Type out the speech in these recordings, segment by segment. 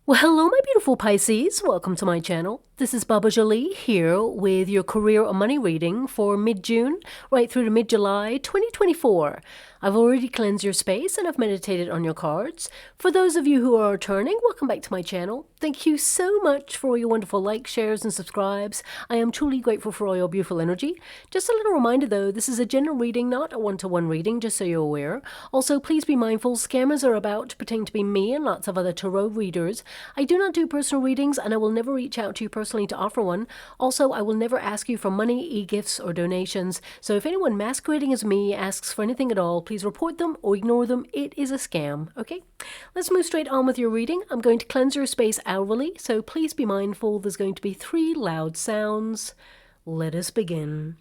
Well, hello, my beautiful Pisces. Welcome to my channel. This is Baba Jolie here with your career or money reading for mid-June right through to mid-July 2024. I've already cleansed your space and I've meditated on your cards. For those of you who are returning, welcome back to my channel. Thank you so much for all your wonderful likes, shares, and subscribes. I am truly grateful for all your beautiful energy. Just a little reminder though, this is a general reading, not a one-to-one reading, just so you're aware. Also, please be mindful, scammers are about to pretend to be me and lots of other tarot readers. I do not do personal readings and I will never reach out to you personally to offer one. Also, I will never ask you for money, e-gifts, or donations. So if anyone masquerading as me asks for anything at all, please report them or ignore them. It is a scam, okay? Let's move straight on with your reading. I'm going to cleanse your space hourly, so please be mindful. There's going to be 3 loud sounds. Let us begin.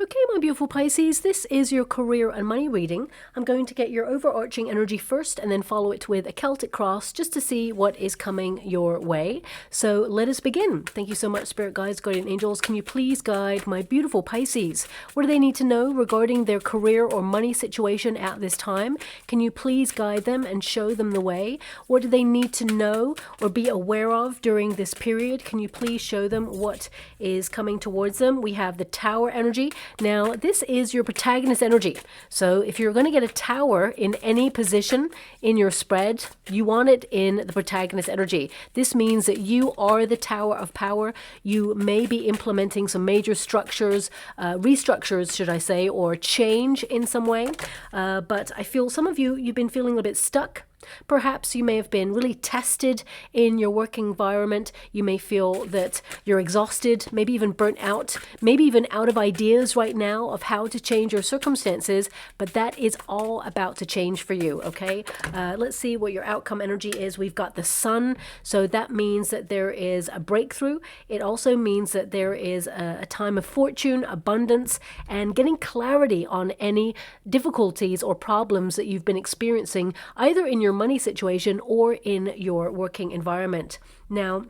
Okay, my beautiful Pisces, this is your career and money reading. I'm going to get your overarching energy first and then follow it with a Celtic cross just to see what is coming your way. So let us begin. Thank you so much, Spirit Guides, Guardian Angels. Can you please guide my beautiful Pisces? What do they need to know regarding their career or money situation at this time? Can you please guide them and show them the way? What do they need to know or be aware of during this period? Can you please show them what is coming towards them? We have the Tower energy. Now, this is your protagonist energy. So if you're going to get a tower in any position in your spread, you want it in the protagonist energy. This means that you are the tower of power. You may be implementing some major structures, restructures, should I say, or change in some way. But I feel some of you, you've been feeling a bit stuck. Perhaps you may have been really tested in your working environment. You may feel that you're exhausted, maybe even burnt out, maybe even out of ideas right now of how to change your circumstances, but that is all about to change for you, okay? Let's see what your outcome energy is. We've got the Sun, so that means that there is a breakthrough. It also means that there is a time of fortune, abundance, and getting clarity on any difficulties or problems that you've been experiencing, either in your money situation or in your working environment. Now,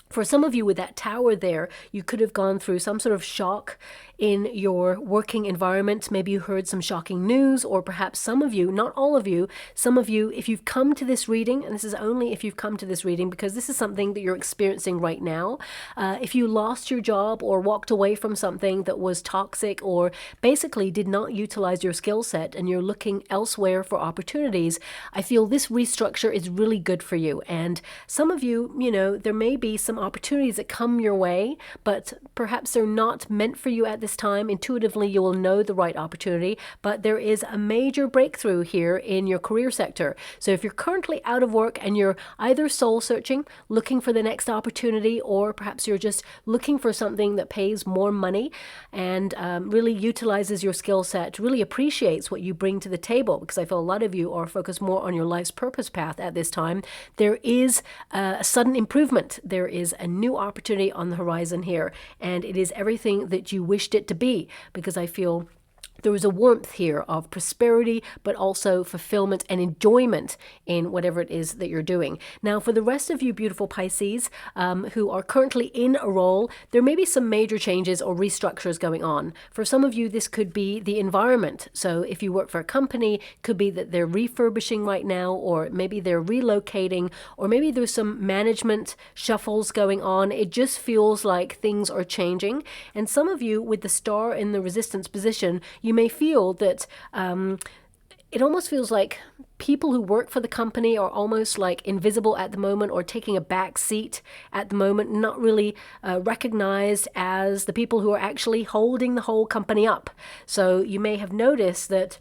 for some of you with that tower there, you could have gone through some sort of shock in your working environment. Maybe you heard some shocking news, or perhaps some of you, not all of you, some of you, if you've come to this reading, and this is only if you've come to this reading because this is something that you're experiencing right now. If you lost your job or walked away from something that was toxic or basically did not utilize your skill set and you're looking elsewhere for opportunities, I feel this restructure is really good for you. And some of you, you know, there may be some opportunities that come your way, but perhaps they're not meant for you at this time. Intuitively, you will know the right opportunity, but there is a major breakthrough here in your career sector. So if you're currently out of work and you're either soul searching, looking for the next opportunity, or perhaps you're just looking for something that pays more money and really utilizes your skill set, really appreciates what you bring to the table, because I feel a lot of you are focused more on your life's purpose path at this time, there is a sudden improvement. There is a new opportunity on the horizon here, and it is everything that you wished it to be, because I feel there is a warmth here of prosperity, but also fulfillment and enjoyment in whatever it is that you're doing. Now, for the rest of you beautiful Pisces who are currently in a role, there may be some major changes or restructures going on. For some of you, this could be the environment. So if you work for a company, it could be that they're refurbishing right now, or maybe they're relocating, or maybe there's some management shuffles going on. It just feels like things are changing. And some of you with the star in the resistance position, you may feel that it almost feels like people who work for the company are almost like invisible at the moment, or taking a back seat at the moment, not really recognized as the people who are actually holding the whole company up. So you may have noticed that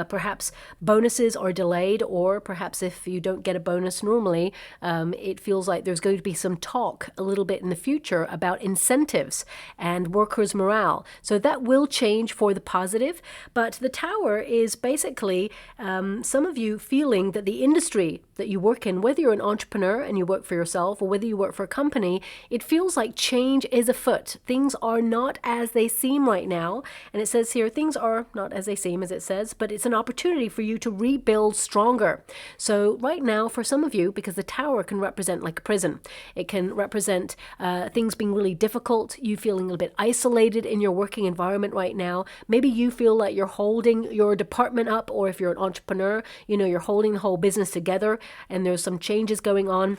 perhaps bonuses are delayed, or perhaps if you don't get a bonus normally, it feels like there's going to be some talk a little bit in the future about incentives and workers' morale. So that will change for the positive. But the Tower is basically some of you feeling that the industry that you work in, whether you're an entrepreneur and you work for yourself or whether you work for a company, it feels like change is afoot. Things are not as they seem right now. And it says here, things are not as they seem, as it says, but it's an opportunity for you to rebuild stronger. So right now, for some of you, because the Tower can represent like a prison, it can represent things being really difficult, you feeling a little bit isolated in your working environment right now. Maybe you feel like you're holding your department up, or if you're an entrepreneur, you're holding the whole business together and there's some changes going on.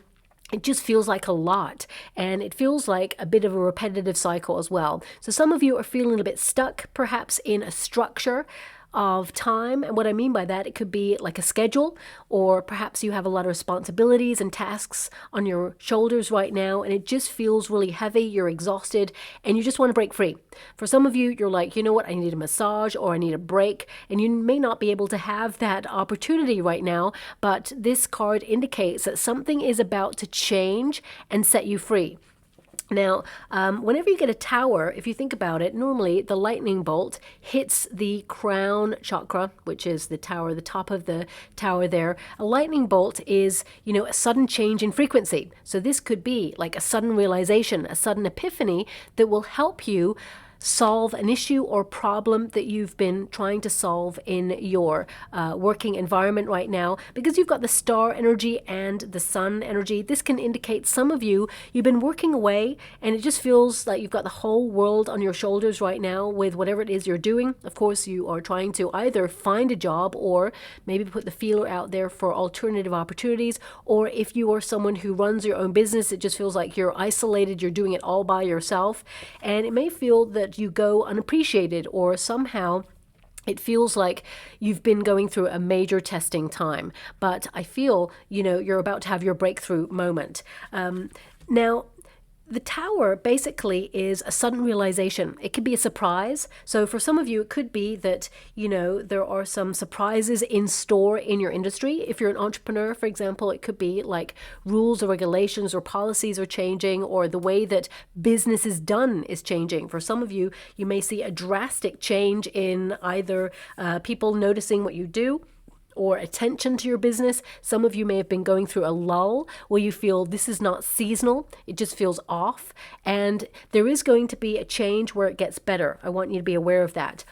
It just feels like a lot, and it feels like a bit of a repetitive cycle as well. So some of you are feeling a bit stuck, perhaps in a structure of time. And what I mean by that, it could be like a schedule, or perhaps you have a lot of responsibilities and tasks on your shoulders right now, and it just feels really heavy, you're exhausted, and you just want to break free. For some of you, you're like, you know what, I need a massage or I need a break, and you may not be able to have that opportunity right now, but this card indicates that something is about to change and set you free. Now, whenever you get a tower, if you think about it, normally the lightning bolt hits the crown chakra, which is the tower, the top of the tower there. A lightning bolt is, a sudden change in frequency. So this could be like a sudden realization, a sudden epiphany that will help you solve an issue or problem that you've been trying to solve in your working environment right now. Because you've got the star energy and the sun energy, this can indicate some of you've been working away and it just feels like you've got the whole world on your shoulders right now with whatever it is you're doing. Of course, you are trying to either find a job or maybe put the feeler out there for alternative opportunities. Or if you are someone who runs your own business, it just feels like you're isolated, you're doing it all by yourself. And it may feel that you go unappreciated, or somehow it feels like you've been going through a major testing time. But I feel, you're about to have your breakthrough moment. Now, the Tower basically is a sudden realization. It could be a surprise. So for some of you, it could be that, there are some surprises in store in your industry. If you're an entrepreneur, for example, it could be like rules or regulations or policies are changing, or the way that business is done is changing. For some of you, you may see a drastic change in either people noticing what you do, or attention to your business. Some of you may have been going through a lull where you feel this is not seasonal, it just feels off, and there is going to be a change where it gets better. I want you to be aware of that.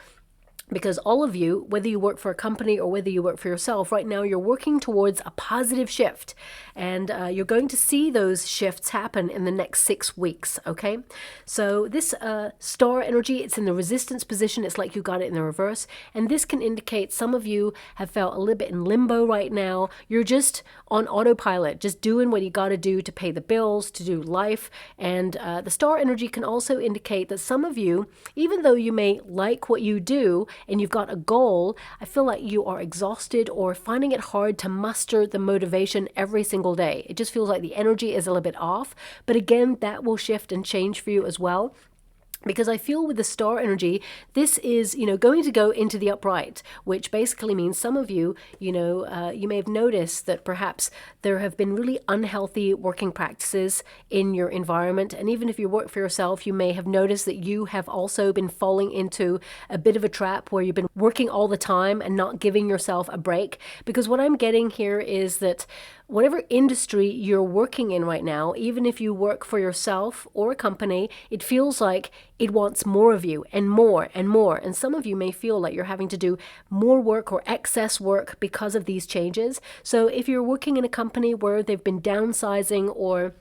Because all of you, whether you work for a company or whether you work for yourself, right now you're working towards a positive shift. And you're going to see those shifts happen in the next 6 weeks, okay? So this star energy, it's in the resistance position. It's like you got it in the reverse. And this can indicate some of you have felt a little bit in limbo right now. You're just on autopilot, just doing what you got to do to pay the bills, to do life. And the star energy can also indicate that some of you, even though you may like what you do, and you've got a goal, I feel like you are exhausted or finding it hard to muster the motivation every single day. It just feels like the energy is a little bit off. But again, that will shift and change for you as well. Because I feel with the star energy, this is, going to go into the upright, which basically means some of you, you may have noticed that perhaps there have been really unhealthy working practices in your environment. And even if you work for yourself, you may have noticed that you have also been falling into a bit of a trap where you've been working all the time and not giving yourself a break. Because what I'm getting here is that whatever industry you're working in right now, even if you work for yourself or a company, it feels like it wants more of you and more and more. And some of you may feel like you're having to do more work or excess work because of these changes. So if you're working in a company where they've been downsizing or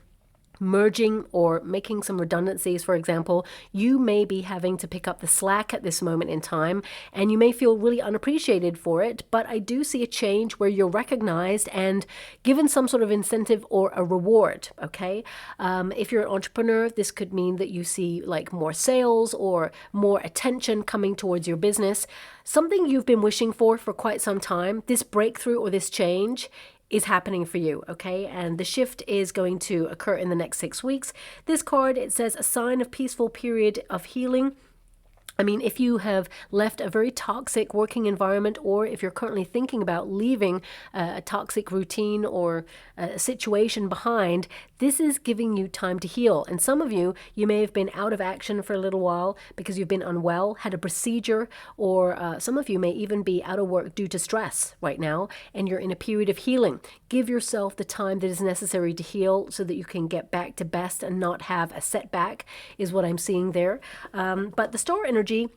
merging or making some redundancies, for example, you may be having to pick up the slack at this moment in time, and you may feel really unappreciated for it. But I do see a change where you're recognized and given some sort of incentive or a reward, okay? If you're an entrepreneur, this could mean that you see like more sales or more attention coming towards your business. Something you've been wishing for quite some time, this breakthrough or this change is happening for you, okay? And the shift is going to occur in the next 6 weeks. This card, it says a sign of peaceful period of healing. I mean, if you have left a very toxic working environment, or if you're currently thinking about leaving a toxic routine or a situation behind, this is giving you time to heal. And some of you, you may have been out of action for a little while because you've been unwell, had a procedure, or some of you may even be out of work due to stress right now, and you're in a period of healing. Give yourself the time that is necessary to heal so that you can get back to best and not have a setback, is what I'm seeing there. But the star energy,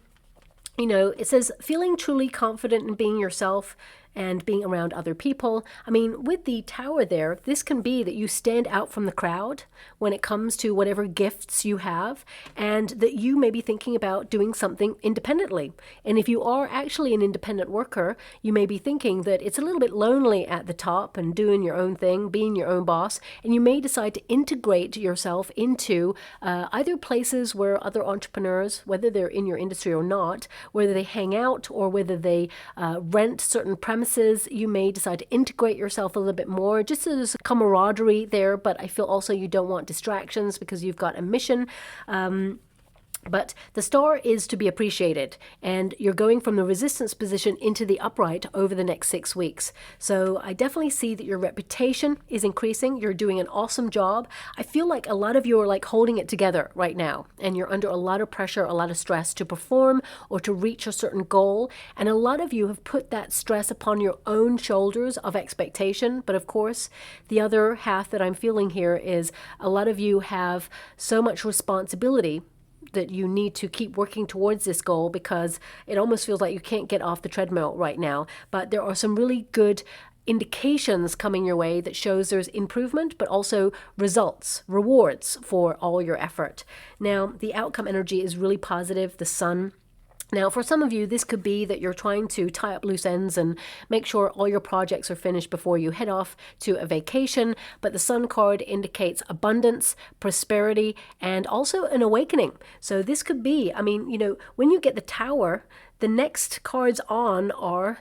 You know, it says feeling truly confident in being yourself and being around other people. I mean, with the tower there, this can be that you stand out from the crowd when it comes to whatever gifts you have, and that you may be thinking about doing something independently. And if you are actually an independent worker, you may be thinking that it's a little bit lonely at the top and doing your own thing, being your own boss, and you may decide to integrate yourself into either places where other entrepreneurs, whether they're in your industry or not, whether they hang out or whether they rent certain premises. You may decide to integrate yourself a little bit more, just so there's a camaraderie there, but I feel also you don't want distractions because you've got a mission. But the star is to be appreciated, and you're going from the resistance position into the upright over the next 6 weeks. So I definitely see that your reputation is increasing. You're doing an awesome job. I feel like a lot of you are like holding it together right now, and you're under a lot of pressure, a lot of stress to perform or to reach a certain goal. And a lot of you have put that stress upon your own shoulders of expectation. But of course, the other half that I'm feeling here is a lot of you have so much responsibility that you need to keep working towards this goal, because it almost feels like you can't get off the treadmill right now. But there are some really good indications coming your way that shows there's improvement, but also results, rewards for all your effort. Now, the outcome energy is really positive. The sun. Now, for some of you, this could be that you're trying to tie up loose ends and make sure all your projects are finished before you head off to a vacation. But the Sun card indicates abundance, prosperity, and also an awakening. So this could be, I mean, you know, when you get the Tower, the next cards on are,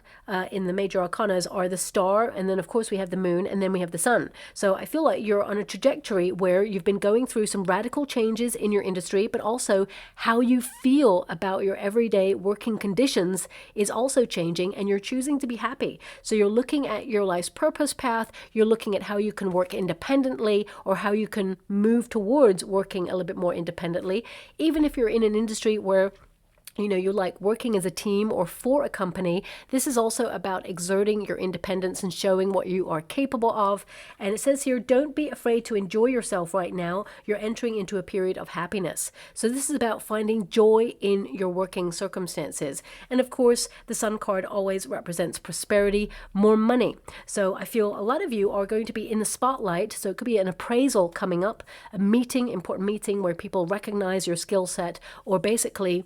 in the major arcanas, are the star, and then of course we have the moon, and then we have the sun. So I feel like you're on a trajectory where you've been going through some radical changes in your industry, but also how you feel about your everyday working conditions is also changing, and you're choosing to be happy. So you're looking at your life's purpose path, you're looking at how you can work independently, or how you can move towards working a little bit more independently, even if you're in an industry where you know, you like working as a team or for a company. This is also about exerting your independence and showing what you are capable of. And it says here, don't be afraid to enjoy yourself right now. You're entering into a period of happiness. So this is about finding joy in your working circumstances. And of course, the Sun card always represents prosperity, more money. So I feel a lot of you are going to be in the spotlight. So it could be an appraisal coming up, a meeting, important meeting where people recognize your skill set, or basically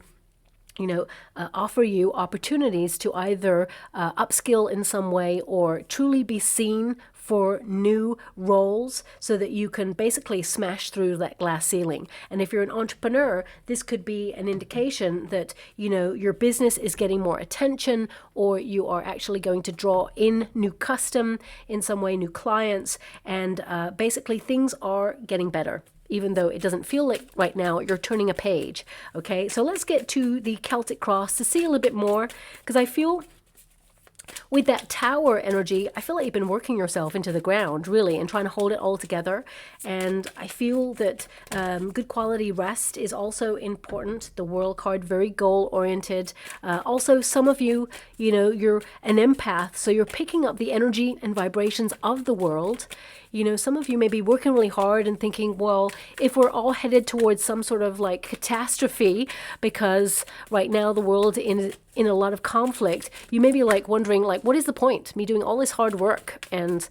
offer you opportunities to either upskill in some way or truly be seen for new roles so that you can basically smash through that glass ceiling. And if you're an entrepreneur, this could be an indication that, your business is getting more attention, or you are actually going to draw in new custom in some way, new clients, and basically things are getting better. Even though it doesn't feel like right now you're turning a page. Okay, so let's get to the Celtic cross to see a little bit more, because I feel with that Tower energy, I feel like you've been working yourself into the ground, really, and trying to hold it all together. And I feel that good quality rest is also important. The World card, very goal-oriented. Also, some of you, you're an empath, so you're picking up the energy and vibrations of the world. Some of you may be working really hard and thinking, well, if we're all headed towards some sort of like catastrophe, because right now the world is in a lot of conflict, you may be like wondering, like, what is the point? Me doing all this hard work, and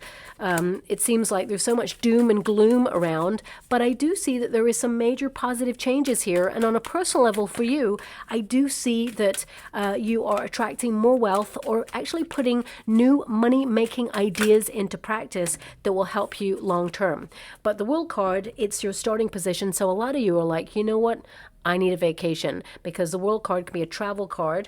it seems like there's so much doom and gloom around. But I do see that there is some major positive changes here, and on a personal level for you, I do see that you are attracting more wealth, or actually putting new money-making ideas into practice that will help you long term. But the World card, it's your starting position, so a lot of you are like, you know what, I need a vacation, because the World card can be a travel card.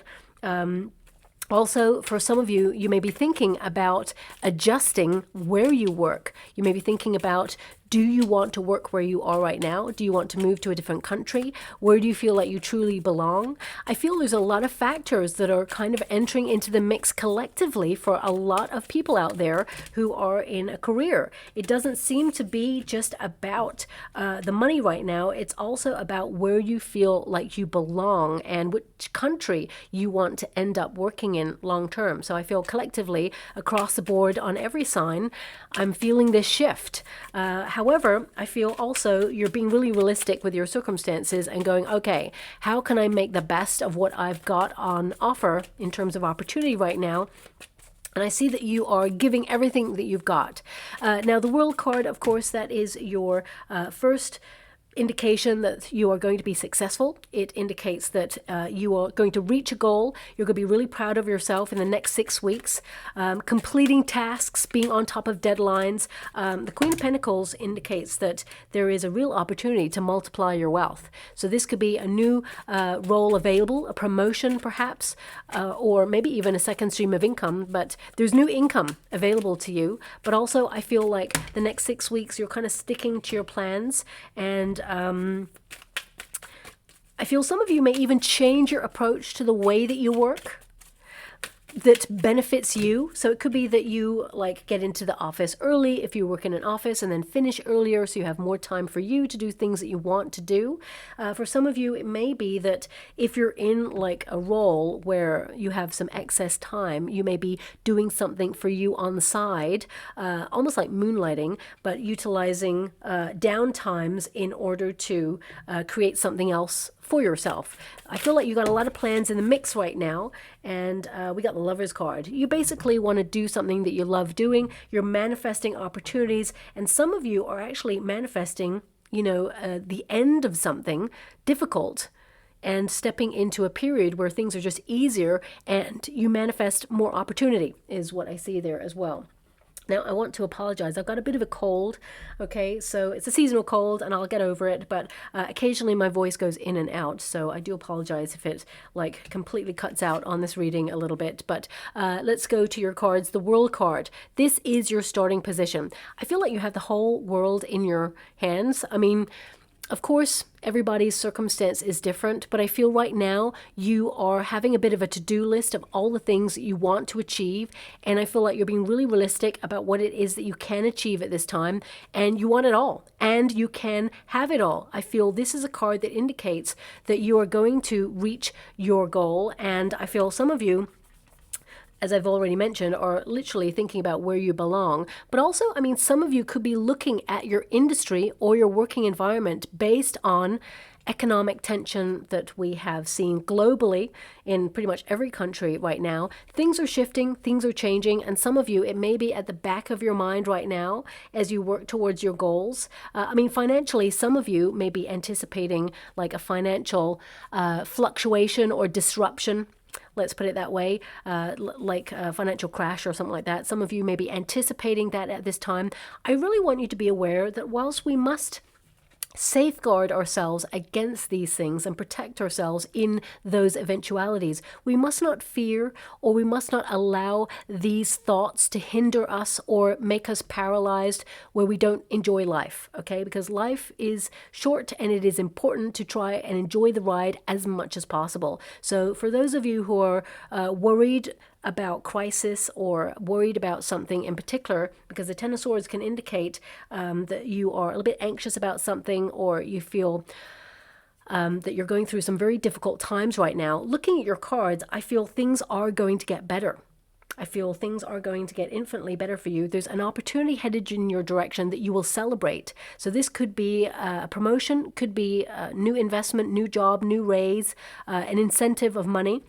Also, for some of you, you may be thinking about adjusting where you work. You may be thinking about, do you want to work where you are right now? Do you want to move to a different country? Where do you feel like you truly belong? I feel there's a lot of factors that are kind of entering into the mix collectively for a lot of people out there who are in a career. It doesn't seem to be just about the money right now. It's also about where you feel like you belong and which country you want to end up working in long term. So I feel collectively across the board on every sign, I'm feeling this shift. However, I feel also you're being really realistic with your circumstances and going, okay, how can I make the best of what I've got on offer in terms of opportunity right now? And I see that you are giving everything that you've got. Now, the World card, of course, that is your first indication that you are going to be successful. It indicates that you are going to reach a goal. You're going to be really proud of yourself in the next 6 weeks. Completing tasks, being on top of deadlines. The Queen of Pentacles indicates that there is a real opportunity to multiply your wealth. So this could be a new role available, a promotion perhaps, or maybe even a second stream of income, but there's new income available to you. But also I feel like the next 6 weeks you're kind of sticking to your plans, and I feel some of you may even change your approach to the way that you work that benefits you. So it could be that you like get into the office early if you work in an office, and then finish earlier so you have more time for you to do things that you want to do. For some of you, it may be that if you're in like a role where you have some excess time, you may be doing something for you on the side, almost like moonlighting, but utilizing down times in order to create something else for yourself. I feel like you got a lot of plans in the mix right now, and we got the Lover's card. You basically want to do something that you love doing. You're manifesting opportunities, and some of you are actually manifesting, you know, the end of something difficult and stepping into a period where things are just easier, and you manifest more opportunity is what I see there as well. Now, I want to apologize. I've got a bit of a cold, okay? So it's a seasonal cold, and I'll get over it, but occasionally my voice goes in and out, so I do apologize if it, like, completely cuts out on this reading a little bit. But let's go to your cards. The World card. This is your starting position. I feel like you have the whole world in your hands. I mean, of course, everybody's circumstance is different, but I feel right now you are having a bit of a to-do list of all the things that you want to achieve, and I feel like you're being really realistic about what it is that you can achieve at this time, and you want it all, and you can have it all. I feel this is a card that indicates that you are going to reach your goal, and I feel some of you, as I've already mentioned, are literally thinking about where you belong. But also, I mean, some of you could be looking at your industry or your working environment based on economic tension that we have seen globally in pretty much every country right now. Things are shifting, things are changing, and some of you, it may be at the back of your mind right now as you work towards your goals. I mean, financially, some of you may be anticipating like a financial fluctuation or disruption. Let's put it that way, like a financial crash or something like that. Some of you may be anticipating that at this time. I really want you to be aware that whilst we must safeguard ourselves against these things and protect ourselves in those eventualities, we must not fear, or we must not allow these thoughts to hinder us or make us paralyzed where we don't enjoy life, okay? Because life is short, and it is important to try and enjoy the ride as much as possible. So for those of you who are worried about crisis or worried about something in particular, because the Ten of Swords can indicate that you are a little bit anxious about something, or you feel that you're going through some very difficult times right now. Looking at your cards, I feel things are going to get better. I feel things are going to get infinitely better for you. There's an opportunity headed in your direction that you will celebrate. So this could be a promotion, could be a new investment, new job, new raise, an incentive of money.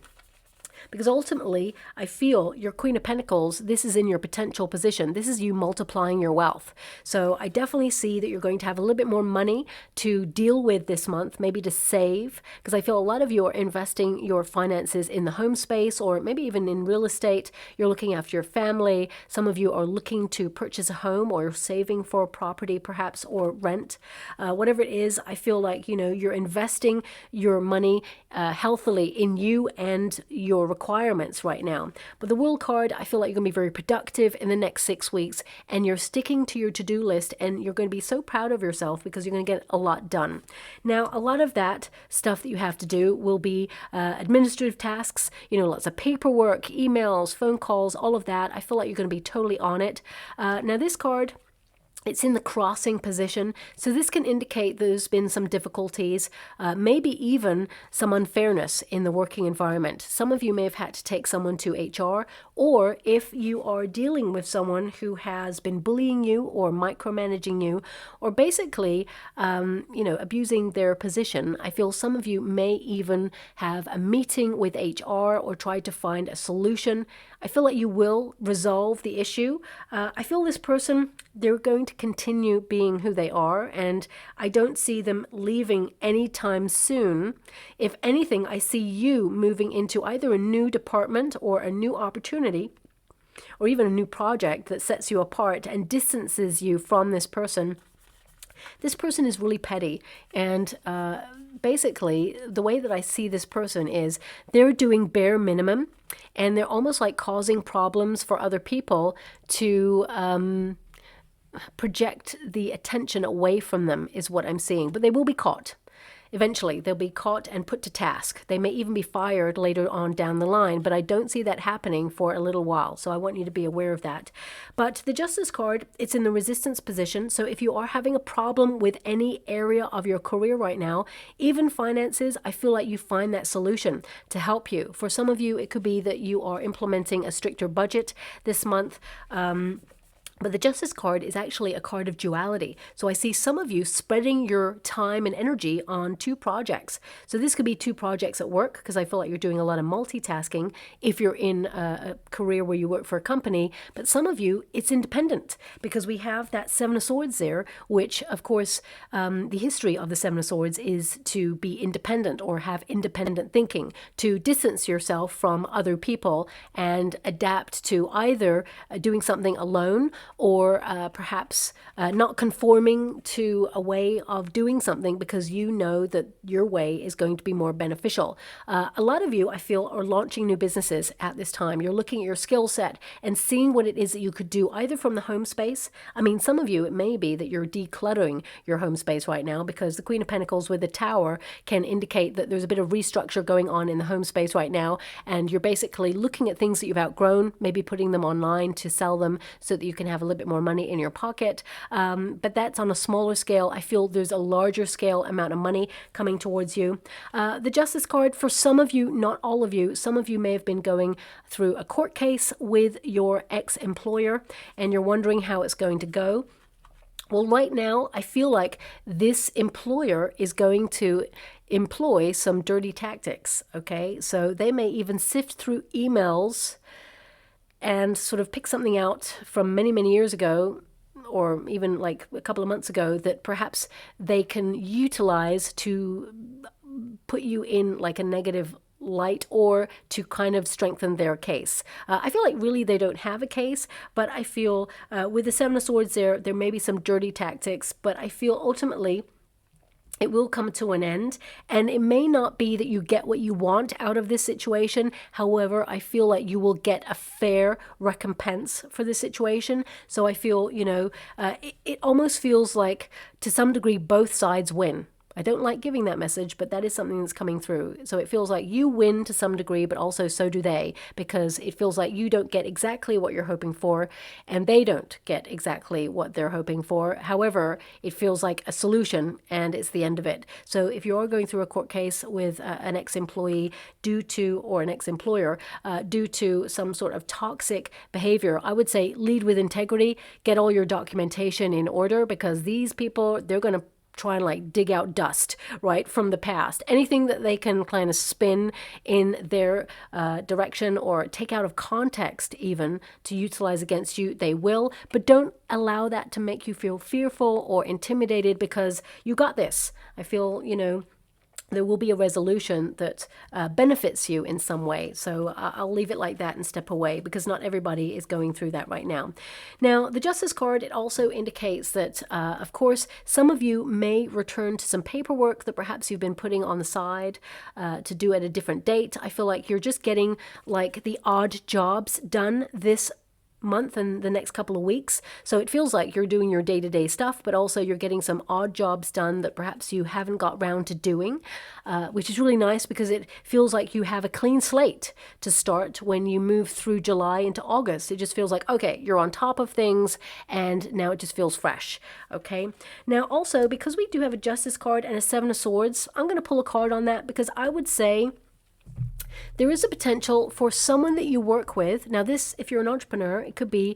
Because ultimately, I feel your Queen of Pentacles, this is in your potential position. This is you multiplying your wealth. So I definitely see that you're going to have a little bit more money to deal with this month, maybe to save, because I feel a lot of you are investing your finances in the home space, or maybe even in real estate. You're looking after your family. Some of you are looking to purchase a home, or saving for property perhaps, or rent. Whatever it is, I feel like, you know, you're investing your money healthily in you and your requirements right now. But the World card, I feel like you're going to be very productive in the next 6 weeks, and you're sticking to your to-do list, and you're going to be so proud of yourself because you're going to get a lot done. Now, a lot of that stuff that you have to do will be administrative tasks, you know, lots of paperwork, emails, phone calls, all of that. I feel like you're going to be totally on it. Now, this card, It's in the crossing position, so this can indicate there's been some difficulties, maybe even some unfairness in the working environment. Some of you may have had to take someone to HR, or if you are dealing with someone who has been bullying you or micromanaging you, or basically, abusing their position, I feel some of you may even have a meeting with HR or try to find a solution. I feel like you will resolve the issue. I feel this person, they're going to continue being who they are, and I don't see them leaving anytime soon. If anything, I see you moving into either a new department or a new opportunity, or even a new project that sets you apart and distances you from this person. This person is really petty, and basically the way that I see this person is they're doing bare minimum, and they're almost like causing problems for other people to project the attention away from them is what I'm seeing. But they will be caught. Eventually, they'll be caught and put to task. They may even be fired later on down the line, but I don't see that happening for a little while. So I want you to be aware of that. But the Justice card, it's in the resistance position. So if you are having a problem with any area of your career right now, even finances, I feel like you find that solution to help you. For some of you, it could be that you are implementing a stricter budget this month. But the Justice card is actually a card of duality. So I see some of you spreading your time and energy on two projects. So this could be two projects at work, because I feel like you're doing a lot of multitasking if you're in a career where you work for a company. But some of you, it's independent, because we have that Seven of Swords there, which, of course, the history of the Seven of Swords is to be independent or have independent thinking, to distance yourself from other people and adapt to either doing something alone, or perhaps not conforming to a way of doing something because you know that your way is going to be more beneficial. A lot of you, I feel, are launching new businesses at this time. You're looking at your skill set and seeing what it is that you could do either from the home space. I mean, some of you, it may be that you're decluttering your home space right now, because the Queen of Pentacles with the Tower can indicate that there's a bit of restructure going on in the home space right now, and you're basically looking at things that you've outgrown, maybe putting them online to sell them so that you can have a little bit more money in your pocket. But that's on a smaller scale. I feel there's a larger scale amount of money coming towards you. The Justice card, for some of you, not all of you, some of you may have been going through a court case with your ex-employer and you're wondering how it's going to go. Well, right now, I feel like this employer is going to employ some dirty tactics, okay? So they may even sift through emails and sort of pick something out from many, many years ago, or even like a couple of months ago, that perhaps they can utilize to put you in like a negative light or to kind of strengthen their case. I feel like really they don't have a case, but I feel with the Seven of Swords there may be some dirty tactics, but I feel ultimately it will come to an end, and it may not be that you get what you want out of this situation. However, I feel like you will get a fair recompense for this situation. So I feel, it almost feels like to some degree both sides win. I don't like giving that message, but that is something that's coming through. So it feels like you win to some degree, but also so do they, because it feels like you don't get exactly what you're hoping for, and they don't get exactly what they're hoping for. However, it feels like a solution, and it's the end of it. So if you are going through a court case with an ex-employee or an ex-employer due to some sort of toxic behavior, I would say lead with integrity, get all your documentation in order, because these people, they're going to try and like dig out dust, right, from the past. Anything that they can kind of spin in their direction or take out of context even to utilize against you, they will. But don't allow that to make you feel fearful or intimidated, because you got this. I feel, there will be a resolution that benefits you in some way. So I'll leave it like that and step away, because not everybody is going through that right now. Now, the Justice card, it also indicates that, of course, some of you may return to some paperwork that perhaps you've been putting on the side to do at a different date. I feel like you're just getting like the odd jobs done this month and the next couple of weeks. So it feels like you're doing your day-to-day stuff, but also you're getting some odd jobs done that perhaps you haven't got round to doing, which is really nice because it feels like you have a clean slate to start when you move through July into August. It just feels like, okay, you're on top of things and now it just feels fresh. Okay. Now also, because we do have a Justice card and a Seven of Swords, I'm going to pull a card on that because I would say there is a potential for someone that you work with. Now this, if you're an entrepreneur, it could be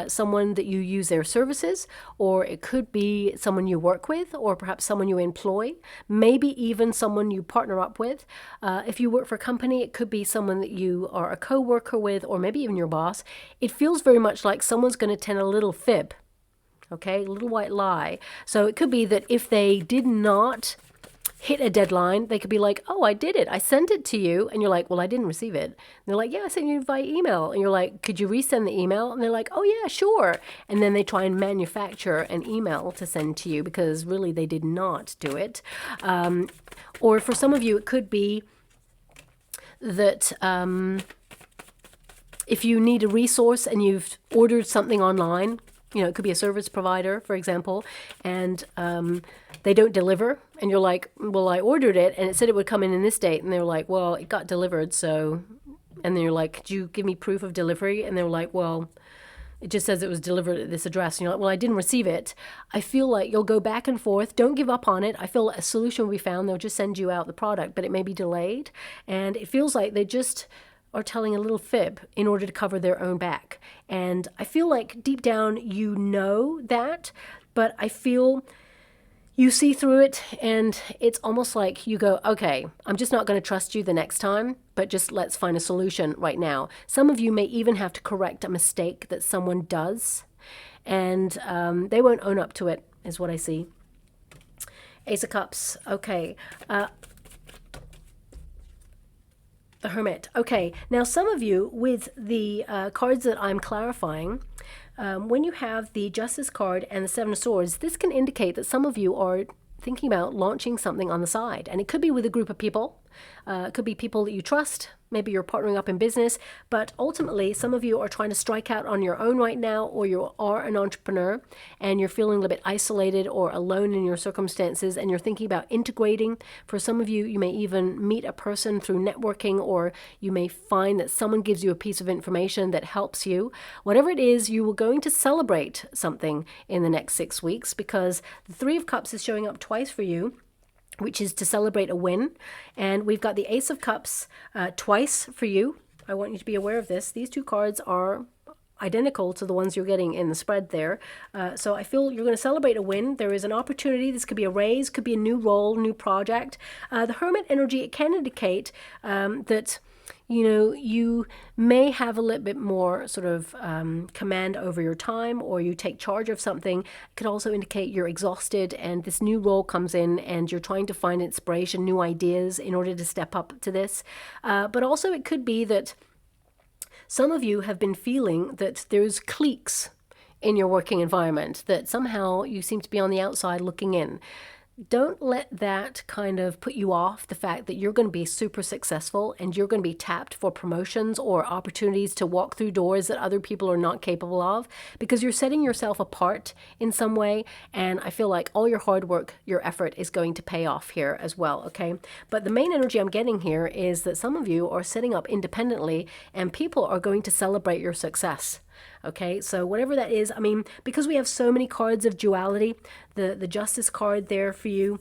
someone that you use their services, or it could be someone you work with, or perhaps someone you employ, maybe even someone you partner up with. If you work for a company, it could be someone that you are a co-worker with, or maybe even your boss. It feels very much like someone's going to tell a little fib, okay, a little white lie. So it could be that if they did not hit a deadline, they could be like, oh, I did it. I sent it to you. And you're like, well, I didn't receive it. And they're like, yeah, I sent you via email. And you're like, could you resend the email? And they're like, oh, yeah, sure. And then they try and manufacture an email to send to you because really they did not do it. Or for some of you, it could be that if you need a resource and you've ordered something online, you know, it could be a service provider, for example, and they don't deliver. And you're like, well, I ordered it and it said it would come in this date. And they're like, well, it got delivered. So, and then you're like, could you give me proof of delivery? And they're like, well, it just says it was delivered at this address. And you're like, well, I didn't receive it. I feel like you'll go back and forth. Don't give up on it. I feel a solution will be found. They'll just send you out the product, but it may be delayed. And it feels like they just are telling a little fib in order to cover their own back. And I feel like deep down you know that, but I feel you see through it and it's almost like you go, okay, I'm just not going to trust you the next time, but just let's find a solution right now. Some of you may even have to correct a mistake that someone does, and they won't own up to it, is what I see. Ace of Cups. Okay. The Hermit. Okay, now some of you with the cards that I'm clarifying, when you have the Justice card and the Seven of Swords, this can indicate that some of you are thinking about launching something on the side. And it could be with a group of people. It could be people that you trust. Maybe you're partnering up in business. But ultimately, some of you are trying to strike out on your own right now, or you are an entrepreneur and you're feeling a little bit isolated or alone in your circumstances, and you're thinking about integrating. For some of you, you may even meet a person through networking, or you may find that someone gives you a piece of information that helps you. Whatever it is, you are going to celebrate something in the next 6 weeks, because the Three of Cups is showing up twice for you, which is to celebrate a win. And we've got the Ace of Cups twice for you. I want you to be aware of this. These two cards are identical to the ones you're getting in the spread there. So I feel you're going to celebrate a win. There is an opportunity. This could be a raise, could be a new role, new project. The Hermit energy, it can indicate that you know, you may have a little bit more sort of command over your time, or you take charge of something. It could also indicate you're exhausted and this new role comes in and you're trying to find inspiration, new ideas in order to step up to this. But also it could be that some of you have been feeling that there's cliques in your working environment, that somehow you seem to be on the outside looking in. Don't let that kind of put you off the fact that you're going to be super successful and you're going to be tapped for promotions or opportunities to walk through doors that other people are not capable of, because you're setting yourself apart in some way. And I feel like all your hard work, your effort is going to pay off here as well. Okay. But the main energy I'm getting here is that some of you are setting up independently and people are going to celebrate your success. Okay, so whatever that is, I mean, because we have so many cards of duality, the Justice card there for you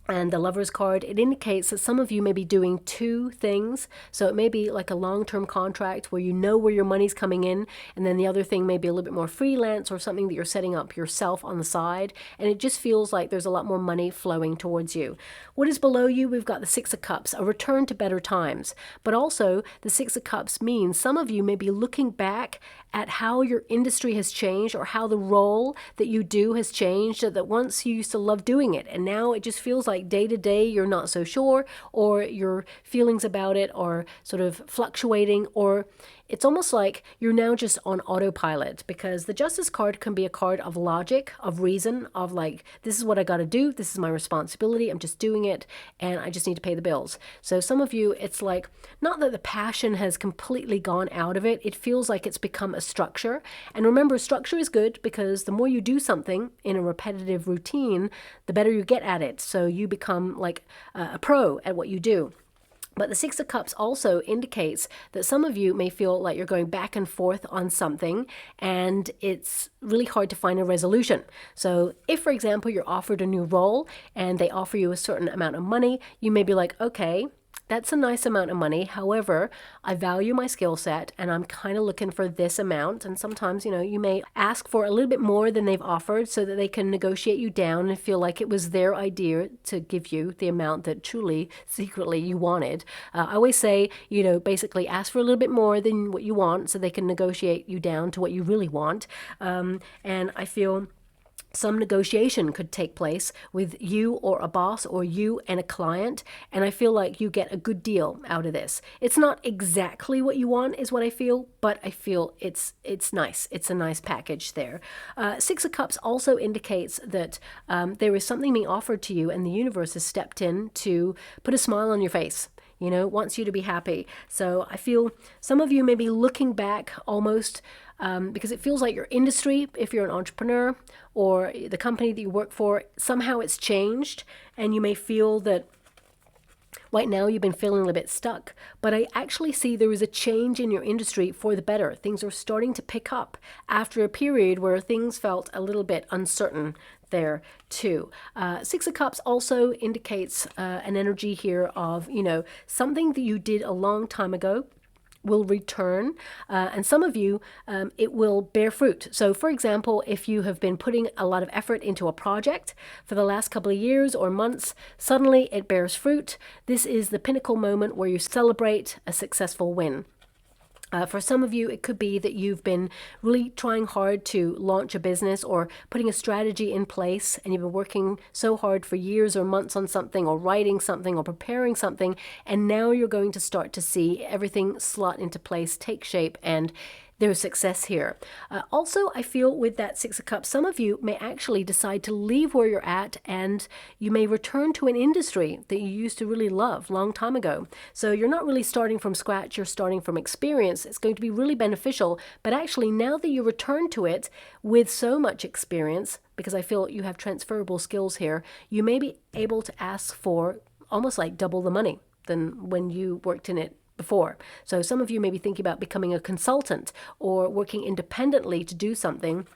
and the Lover's card, it indicates that some of you may be doing two things. So it may be like a long-term contract where you know where your money's coming in, and then the other thing may be a little bit more freelance or something that you're setting up yourself on the side, and it just feels like there's a lot more money flowing towards you. What is below you? We've got the Six of Cups, a return to better times. But also the Six of Cups means some of you may be looking back at how your industry has changed, or how the role that you do has changed, that once you used to love doing it and now it just feels like day to day you're not so sure, or your feelings about it are sort of fluctuating, or it's almost like you're now just on autopilot, because the Justice card can be a card of logic, of reason, of like, this is what I got to do. This is my responsibility. I'm just doing it, and I just need to pay the bills. So some of you, it's like, not that the passion has completely gone out of it. It feels like it's become a structure. And remember, structure is good, because the more you do something in a repetitive routine, the better you get at it. So you become like a pro at what you do. But the Six of Cups also indicates that some of you may feel like you're going back and forth on something, and it's really hard to find a resolution. So if, for example, you're offered a new role and they offer you a certain amount of money, you may be like, okay, that's a nice amount of money. However, I value my skill set and I'm kind of looking for this amount. And sometimes, you may ask for a little bit more than they've offered so that they can negotiate you down and feel like it was their idea to give you the amount that truly, secretly you wanted. I always say, basically ask for a little bit more than what you want so they can negotiate you down to what you really want. And I feel some negotiation could take place with you or a boss or you and a client, and I feel like you get a good deal out of this. It's not exactly what you want is what I feel, but I feel it's nice. It's a nice package there. Six of Cups also indicates that there is something being offered to you, and the universe has stepped in to put a smile on your face. Wants you to be happy. So I feel some of you may be looking back almost because it feels like your industry, if you're an entrepreneur, or the company that you work for, somehow it's changed, and you may feel that right now you've been feeling a little bit stuck. But I actually see there is a change in your industry for the better. Things are starting to pick up after a period where things felt a little bit uncertain there too. Six of Cups also indicates an energy here of, something that you did a long time ago will return, and some of you, it will bear fruit. So for example, if you have been putting a lot of effort into a project for the last couple of years or months, suddenly it bears fruit. This is the pinnacle moment where you celebrate a successful win. For some of you, it could be that you've been really trying hard to launch a business or putting a strategy in place, and you've been working so hard for years or months on something, or writing something or preparing something, and now you're going to start to see everything slot into place, take shape, and there's success here. Also, I feel with that Six of Cups, some of you may actually decide to leave where you're at, and you may return to an industry that you used to really love long time ago. So you're not really starting from scratch, you're starting from experience. It's going to be really beneficial, but actually now that you return to it with so much experience, because I feel you have transferable skills here, you may be able to ask for almost like double the money than when you worked in it before. So some of you may be thinking about becoming a consultant or working independently to do something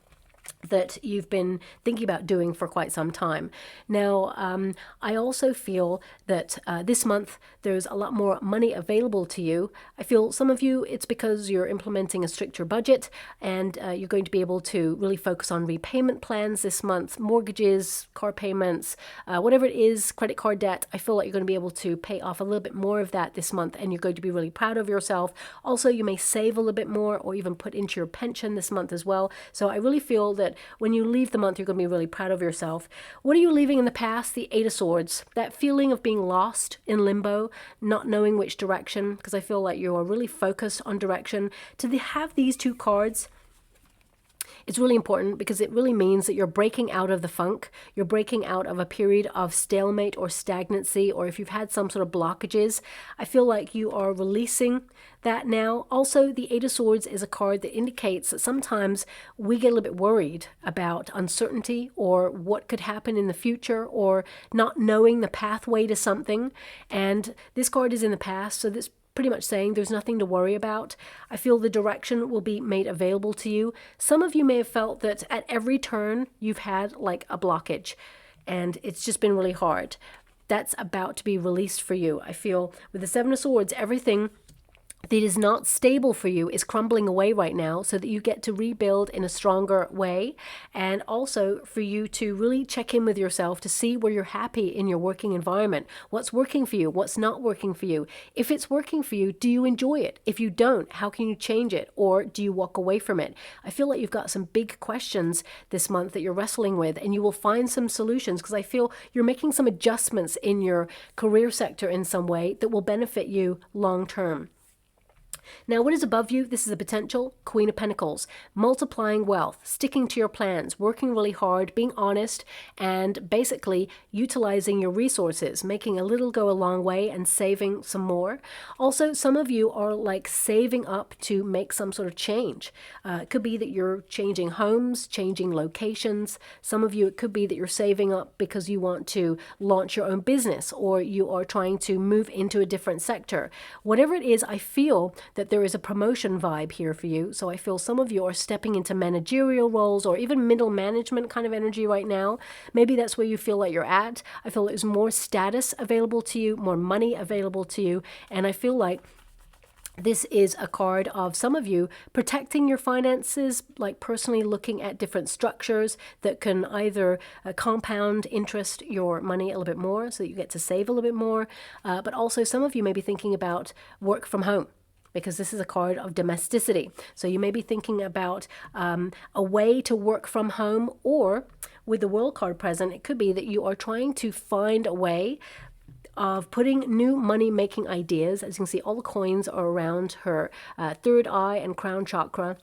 that you've been thinking about doing for quite some time. Now, I also feel that this month there's a lot more money available to you. I feel some of you, it's because you're implementing a stricter budget, and you're going to be able to really focus on repayment plans this month, mortgages, car payments, whatever it is, credit card debt. I feel like you're going to be able to pay off a little bit more of that this month, and you're going to be really proud of yourself. Also, you may save a little bit more or even put into your pension this month as well. So I really feel that when you leave the month, you're going to be really proud of yourself. What are you leaving in the past? The Eight of Swords. That feeling of being lost in limbo, not knowing which direction, because I feel like you are really focused on direction. To have these two cards, it's really important, because it really means that you're breaking out of the funk. You're breaking out of a period of stalemate or stagnancy, or if you've had some sort of blockages, I feel like you are releasing that now. Also, the Eight of Swords is a card that indicates that sometimes we get a little bit worried about uncertainty or what could happen in the future, or not knowing the pathway to something. And this card is in the past, so this pretty much saying there's nothing to worry about. I feel the direction will be made available to you. Some of you may have felt that at every turn you've had like a blockage, and it's just been really hard. That's about to be released for you. I feel with the Seven of Swords, everything that is not stable for you is crumbling away right now, so that you get to rebuild in a stronger way, and also for you to really check in with yourself to see where you're happy in your working environment. What's working for you? What's not working for you? If it's working for you, do you enjoy it? If you don't, how can you change it? Or do you walk away from it? I feel like you've got some big questions this month that you're wrestling with, and you will find some solutions, because I feel you're making some adjustments in your career sector in some way that will benefit you long term. Now, what is above you? This is a potential Queen of Pentacles, multiplying wealth, sticking to your plans, working really hard, being honest, and basically utilizing your resources, making a little go a long way and saving some more. Also, some of you are like saving up to make some sort of change. It could be that you're changing homes, changing locations. Some of you, it could be that you're saving up because you want to launch your own business, or you are trying to move into a different sector. Whatever it is, I feel that there is a promotion vibe here for you. So I feel some of you are stepping into managerial roles or even middle management kind of energy right now. Maybe that's where you feel like you're at. I feel there's more status available to you, more money available to you. And I feel like this is a card of some of you protecting your finances, like personally looking at different structures that can either compound interest your money a little bit more so that you get to save a little bit more. But also some of you may be thinking about work from home, because this is a card of domesticity. So you may be thinking about a way to work from home, or with the World card present, it could be that you are trying to find a way of putting new money-making ideas. As you can see, all the coins are around her third eye and crown chakra.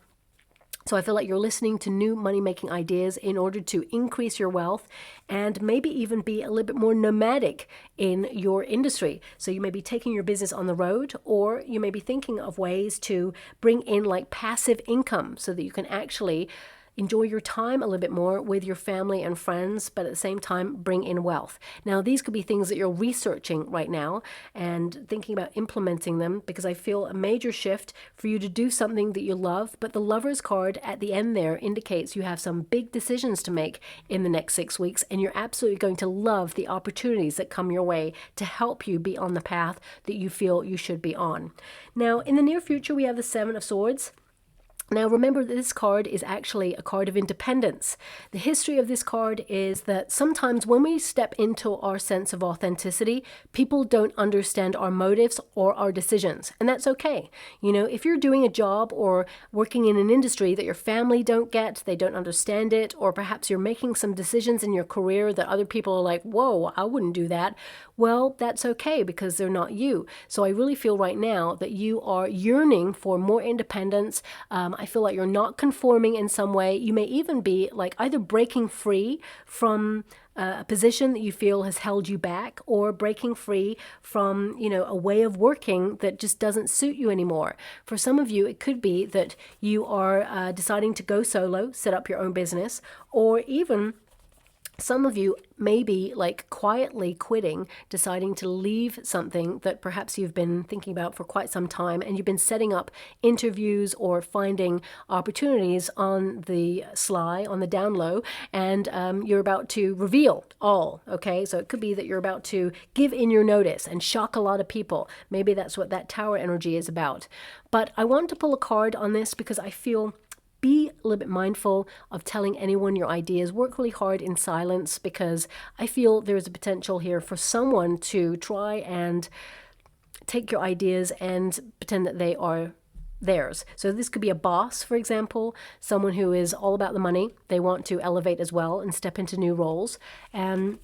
So I feel like you're listening to new money-making ideas in order to increase your wealth and maybe even be a little bit more nomadic in your industry. So you may be taking your business on the road, or you may be thinking of ways to bring in like passive income so that you can actually enjoy your time a little bit more with your family and friends, but at the same time bring in wealth. Now, these could be things that you're researching right now and thinking about implementing them, because I feel a major shift for you to do something that you love. But the Lovers card at the end there indicates you have some big decisions to make in the next 6 weeks, and you're absolutely going to love the opportunities that come your way to help you be on the path that you feel you should be on. Now, in the near future, we have the Seven of Swords. Now, remember that this card is actually a card of independence. The history of this card is that sometimes when we step into our sense of authenticity, people don't understand our motives or our decisions. And that's okay. You know, if you're doing a job or working in an industry that your family don't get, they don't understand it, or perhaps you're making some decisions in your career that other people are like, whoa, I wouldn't do that. Well, that's okay, because they're not you. So I really feel right now that you are yearning for more independence. I feel like you're not conforming in some way. You may even be like either breaking free from a position that you feel has held you back, or breaking free from, you know, a way of working that just doesn't suit you anymore. For some of you, it could be that you are deciding to go solo, set up your own business, or even some of you may be like quietly quitting, deciding to leave something that perhaps you've been thinking about for quite some time, and you've been setting up interviews or finding opportunities on the sly, on the down low, and you're about to reveal all, okay? So it could be that you're about to give in your notice and shock a lot of people. Maybe that's what that Tower energy is about. But I want to pull a card on this because I feel be a little bit mindful of telling anyone your ideas. Work really hard in silence, because I feel there is a potential here for someone to try and take your ideas and pretend that they are theirs. So this could be a boss, for example, someone who is all about the money. They want to elevate as well and step into new roles. And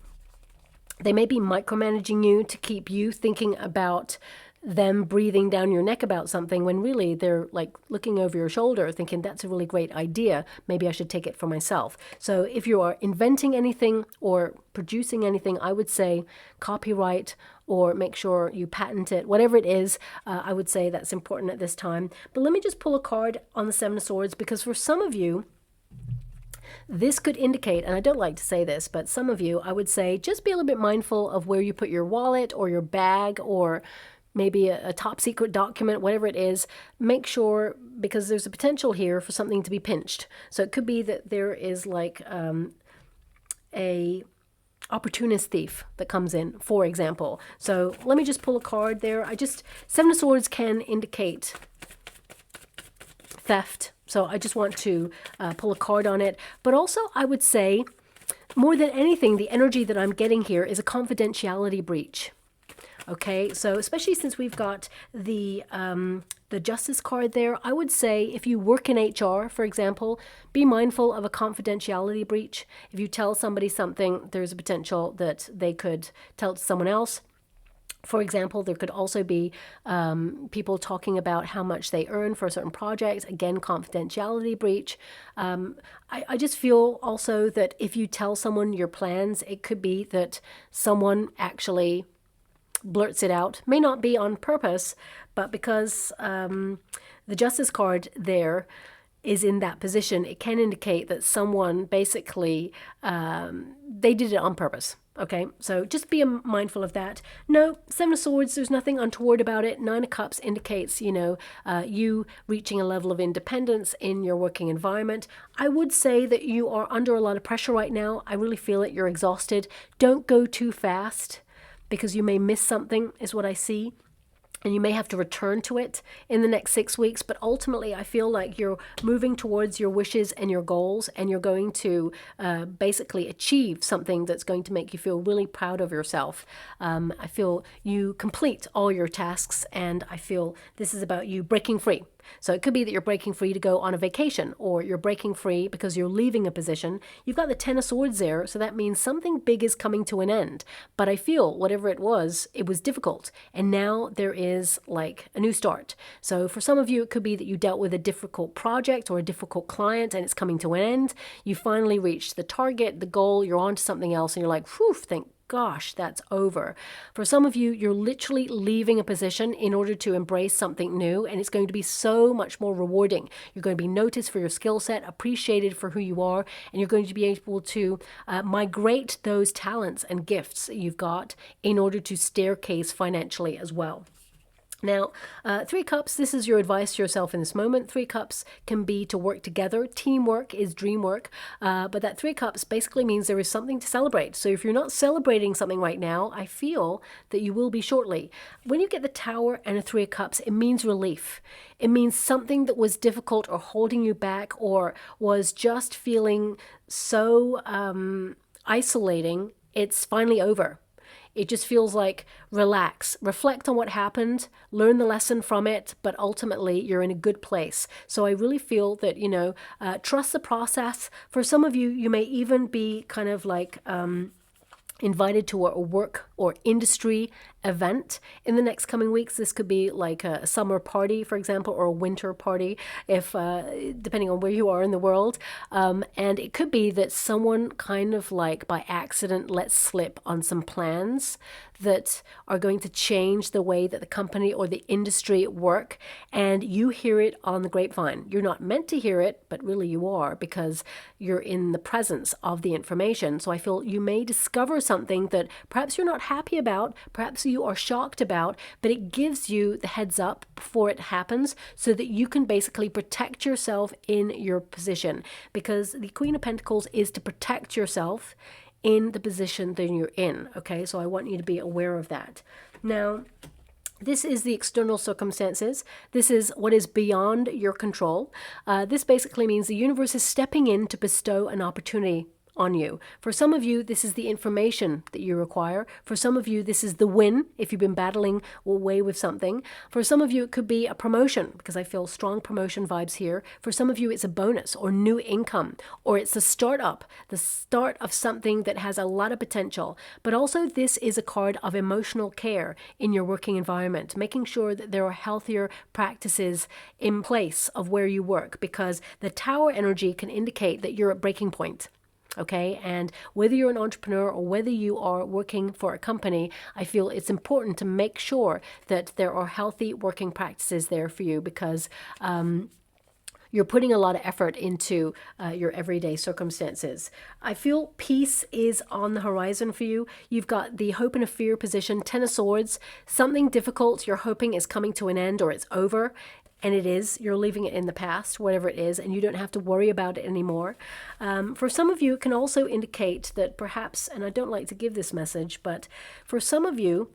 they may be micromanaging you to keep you thinking about them breathing down your neck about something, when really they're like looking over your shoulder thinking, that's a really great idea, maybe I should take it for myself. So if you are inventing anything or producing anything, I would say copyright or make sure you patent it, whatever it is. I would say that's important at this time. But let me just pull a card on the Seven of Swords, because for some of you, this could indicate, and I don't like to say this, but some of you, I would say just be a little bit mindful of where you put your wallet or your bag, or maybe a top secret document, whatever it is. Make sure, because there's a potential here for something to be pinched. So it could be that there is like a opportunist thief that comes in, for example. So let me just pull a card there. Seven of Swords can indicate theft. So I just want to pull a card on it. But also I would say, more than anything, the energy that I'm getting here is a confidentiality breach. Okay, so especially since we've got the Justice card there, I would say if you work in HR, for example, be mindful of a confidentiality breach. If you tell somebody something, there's a potential that they could tell it to someone else. For example, there could also be people talking about how much they earn for a certain project. Again, confidentiality breach. I just feel also that if you tell someone your plans, it could be that someone actually blurts it out. May not be on purpose, but because the Justice card there is in that position, it can indicate that someone basically, they did it on purpose. Okay, so just be mindful of that. No, Seven of Swords, there's nothing untoward about it. Nine of Cups indicates, you reaching a level of independence in your working environment. I would say that you are under a lot of pressure right now. I really feel it. You're exhausted. Don't go too fast because you may miss something, is what I see. And you may have to return to it in the next 6 weeks. But ultimately, I feel like you're moving towards your wishes and your goals, and you're going to basically achieve something that's going to make you feel really proud of yourself. I feel you complete all your tasks, and I feel this is about you breaking free. So it could be that you're breaking free to go on a vacation, or you're breaking free because you're leaving a position. You've got the Ten of Swords there, so that means something big is coming to an end. But I feel whatever it was difficult. And now there is like a new start. So for some of you, it could be that you dealt with a difficult project or a difficult client and it's coming to an end. You finally reached the target, the goal, you're on to something else, and you're like, whew, thank gosh, that's over. For some of you, you're literally leaving a position in order to embrace something new, and it's going to be so much more rewarding. You're going to be noticed for your skill set, appreciated for who you are, and you're going to be able to migrate those talents and gifts that you've got in order to staircase financially as well. Now, Three Cups, this is your advice to yourself in this moment. Three Cups can be to work together. Teamwork is dream work. But that Three Cups basically means there is something to celebrate. So if you're not celebrating something right now, I feel that you will be shortly. When you get the Tower and a Three of Cups, it means relief. It means something that was difficult or holding you back or was just feeling so isolating, it's finally over. It just feels like relax, reflect on what happened, learn the lesson from it, but ultimately you're in a good place. So I really feel that, trust the process. For some of you, you may even be kind of like invited to a work or industry event in the next coming weeks. This could be like a summer party, for example, or a winter party, if depending on where you are in the world. And it could be that someone kind of like by accident lets slip on some plans that are going to change the way that the company or the industry work, and you hear it on the grapevine. You're not meant to hear it, but really you are, because you're in the presence of the information. So I feel you may discover something that perhaps you're not happy about, perhaps you are shocked about, but it gives you the heads up before it happens so that you can basically protect yourself in your position, because the Queen of Pentacles is to protect yourself in the position that you're in. Okay, so I want you to be aware of that. Now, this is the external circumstances. This is what is beyond your control. This basically means the universe is stepping in to bestow an opportunity on you. For some of you, this is the information that you require. For some of you, this is the win if you've been battling away with something. For some of you, it could be a promotion, because I feel strong promotion vibes here. For some of you, it's a bonus or new income, or it's a startup, the start of something that has a lot of potential. But also, this is a card of emotional care in your working environment, making sure that there are healthier practices in place of where you work, because the Tower energy can indicate that you're at breaking point. Okay, and whether you're an entrepreneur or whether you are working for a company, I feel it's important to make sure that there are healthy working practices there for you, because you're putting a lot of effort into your everyday circumstances. I feel peace is on the horizon for you. You've got the hope and a fear position, Ten of Swords. Something difficult you're hoping is coming to an end, or it's over. And it is. You're leaving it in the past, whatever it is, and you don't have to worry about it anymore. For some of you, it can also indicate that perhaps, and I don't like to give this message, but for some of you,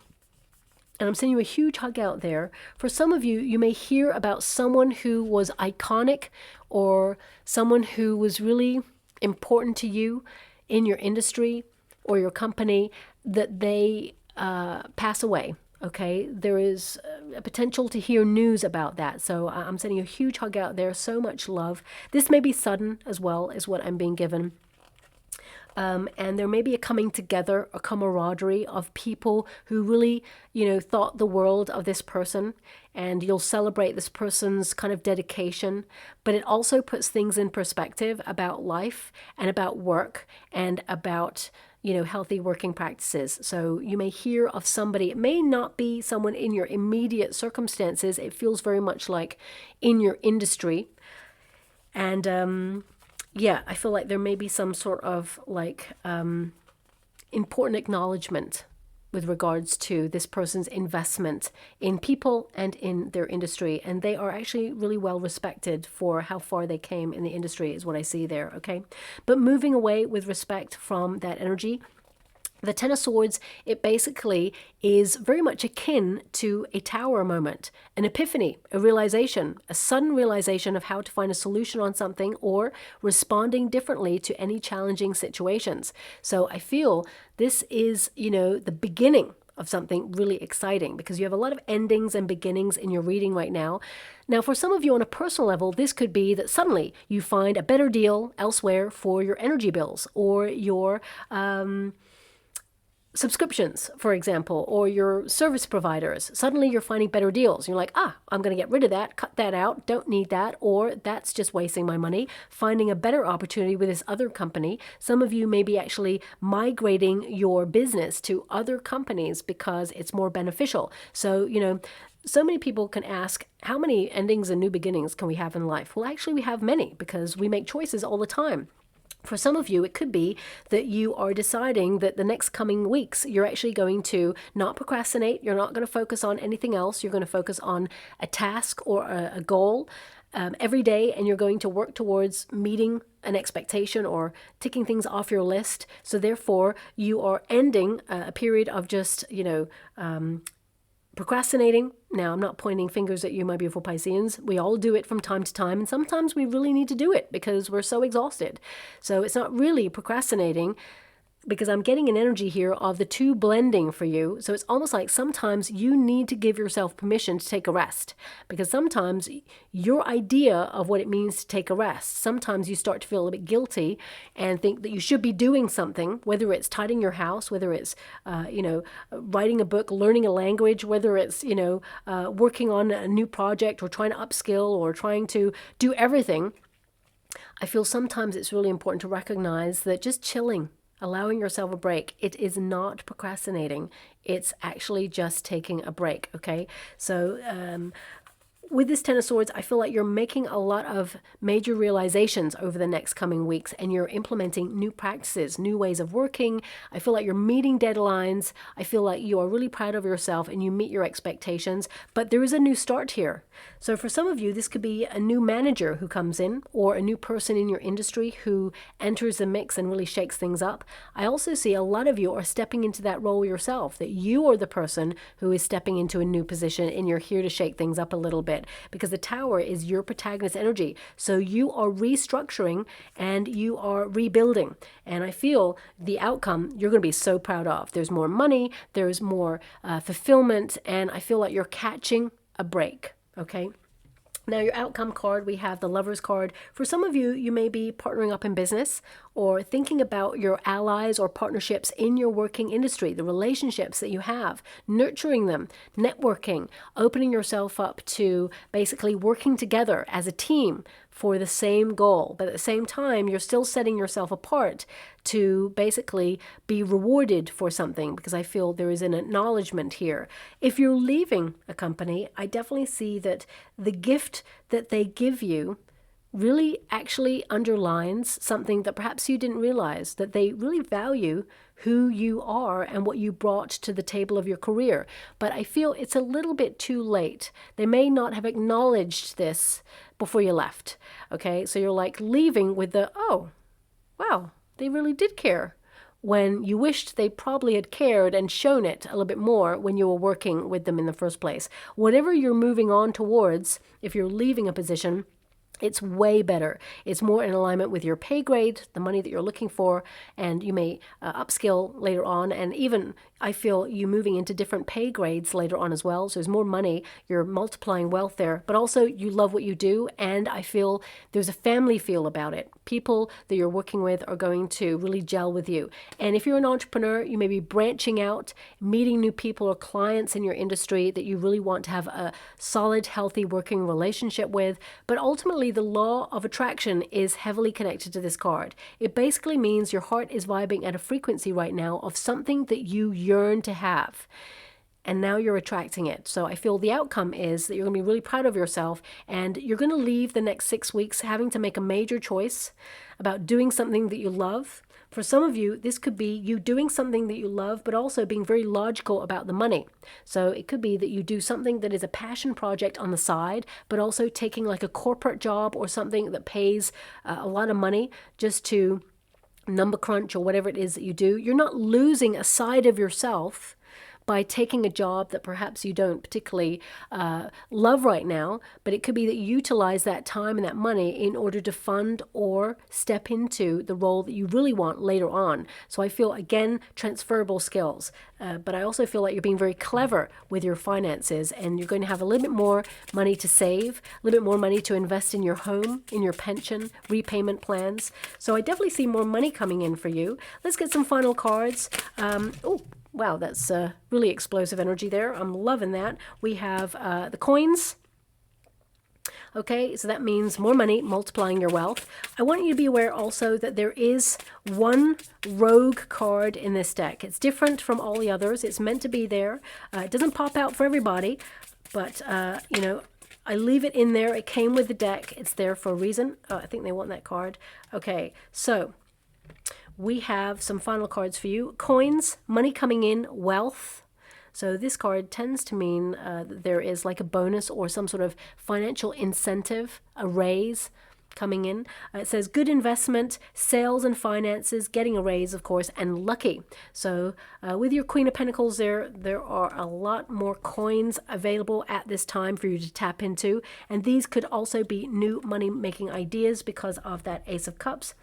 and I'm sending you a huge hug out there, for some of you, you may hear about someone who was iconic or someone who was really important to you in your industry or your company, that they pass away. Okay, there is a potential to hear news about that. So I'm sending you a huge hug out there. So much love. This may be sudden as well, is what I'm being given. And there may be a coming together, a camaraderie of people who really, thought the world of this person, and you'll celebrate this person's kind of dedication. But it also puts things in perspective about life and about work and about, healthy working practices. So you may hear of somebody, it may not be someone in your immediate circumstances. It feels very much like in your industry. And, yeah, I feel like there may be some sort of important acknowledgement with regards to this person's investment in people and in their industry. And they are actually really well respected for how far they came in the industry is what I see there, okay? But moving away with respect from that energy, the Ten of Swords, it basically is very much akin to a tower moment, an epiphany, a realization, a sudden realization of how to find a solution on something or responding differently to any challenging situations. So I feel this is, the beginning of something really exciting because you have a lot of endings and beginnings in your reading right now. Now, for some of you on a personal level, this could be that suddenly you find a better deal elsewhere for your energy bills or your subscriptions, for example, or your service providers. Suddenly you're finding better deals. You're like, I'm going to get rid of that, cut that out, don't need that, or that's just wasting my money. Finding a better opportunity with this other company. Some of you may be actually migrating your business to other companies because it's more beneficial. So, so many people can ask, how many endings and new beginnings can we have in life? Well, actually, we have many because we make choices all the time. For some of you, it could be that you are deciding that the next coming weeks, you're actually going to not procrastinate. You're not going to focus on anything else. You're going to focus on a task or a goal every day, and you're going to work towards meeting an expectation or ticking things off your list. So therefore, you are ending a period of just, procrastinating. Now, I'm not pointing fingers at you, my beautiful Pisceans. We all do it from time to time, and sometimes we really need to do it because we're so exhausted. So it's not really procrastinating, because I'm getting an energy here of the two blending for you. So it's almost like sometimes you need to give yourself permission to take a rest, because sometimes your idea of what it means to take a rest, sometimes you start to feel a bit guilty and think that you should be doing something, whether it's tidying your house, whether it's, writing a book, learning a language, whether it's, working on a new project or trying to upskill or trying to do everything. I feel sometimes it's really important to recognize that just chilling, allowing yourself a break, it is not procrastinating. It's actually just taking a break, okay? So with this Ten of Swords, I feel like you're making a lot of major realizations over the next coming weeks, and you're implementing new practices, new ways of working. I feel like you're meeting deadlines. I feel like you are really proud of yourself and you meet your expectations, but there is a new start here. So for some of you, this could be a new manager who comes in, or a new person in your industry who enters the mix and really shakes things up. I also see a lot of you are stepping into that role yourself, that you are the person who is stepping into a new position and you're here to shake things up a little bit, because the Tower is your protagonist energy. So you are restructuring and you are rebuilding. And I feel the outcome you're going to be so proud of. There's more money, there's more fulfillment, and I feel like you're catching a break. Okay. Now, your outcome card, we have the Lover's card. For some of you, you may be partnering up in business or thinking about your allies or partnerships in your working industry, the relationships that you have, nurturing them, networking, opening yourself up to basically working together as a team for the same goal. But at the same time, you're still setting yourself apart to basically be rewarded for something, because I feel there is an acknowledgement here. If you're leaving a company, I definitely see that the gift that they give you really actually underlines something that perhaps you didn't realize, that they really value who you are and what you brought to the table of your career. But I feel it's a little bit too late. They may not have acknowledged this before you left. Okay, so you're like leaving with the, oh, wow, they really did care, when you wished they probably had cared and shown it a little bit more when you were working with them in the first place. Whatever you're moving on towards, if you're leaving a position, It's way better. It's more in alignment with your pay grade, the money that you're looking for, and you may upskill later on. And even I feel you moving into different pay grades later on as well. So there's more money, you're multiplying wealth there, but also you love what you do. And I feel there's a family feel about it. People that you're working with are going to really gel with you. And if you're an entrepreneur, you may be branching out, meeting new people or clients in your industry that you really want to have a solid, healthy working relationship with. But ultimately, the law of attraction is heavily connected to this card. It basically means your heart is vibing at a frequency right now of something that you yearn to have. And now you're attracting it. So I feel the outcome is that you're going to be really proud of yourself, and you're going to leave the next 6 weeks having to make a major choice about doing something that you love. For some of you, this could be you doing something that you love, but also being very logical about the money. So it could be that you do something that is a passion project on the side, but also taking like a corporate job or something that pays a lot of money just to number crunch or whatever it is that you do. You're not losing a side of yourself by taking a job that perhaps you don't particularly love right now, but it could be that you utilize that time and that money in order to fund or step into the role that you really want later on. So I feel, again, transferable skills, but I also feel like you're being very clever with your finances, and you're going to have a little bit more money to save, a little bit more money to invest in your home, in your pension, repayment plans. So I definitely see more money coming in for you. Let's get some final cards. Wow, that's really explosive energy there. I'm loving that. We have the coins. Okay, so that means more money, multiplying your wealth. I want you to be aware also that there is one rogue card in this deck. It's different from all the others. It's meant to be there. It doesn't pop out for everybody, but, you know, I leave it in there. It came with the deck. It's there for a reason. Oh, I think they want that card. Okay, so we have some final cards for you. Coins, money coming in, wealth. So this card tends to mean that there is like a bonus or some sort of financial incentive, a raise coming in. It says good investment, sales and finances, getting a raise, of course, and lucky. So with your Queen of Pentacles there are a lot more coins available at this time for you to tap into. And these could also be new money-making ideas because of that Ace of Cups.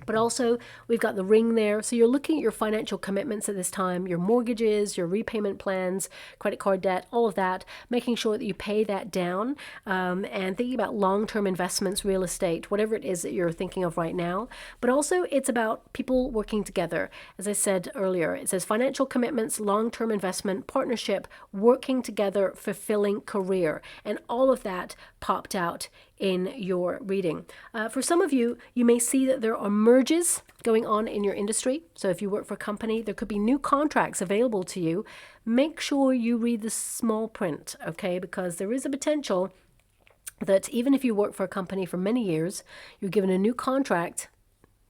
But also, we've got the ring there. So you're looking at your financial commitments at this time, your mortgages, your repayment plans, credit card debt, all of that, making sure that you pay that down, and thinking about long-term investments, real estate, whatever it is that you're thinking of right now. But also, it's about people working together. As I said earlier, it says financial commitments, long-term investment, partnership, working together, fulfilling career. And all of that popped out in your reading. For some of you, you may see that there are merges going on in your industry. So if you work for a company, there could be new contracts available to you. Make sure you read the small print, okay? Because there is a potential that even if you work for a company for many years, you're given a new contract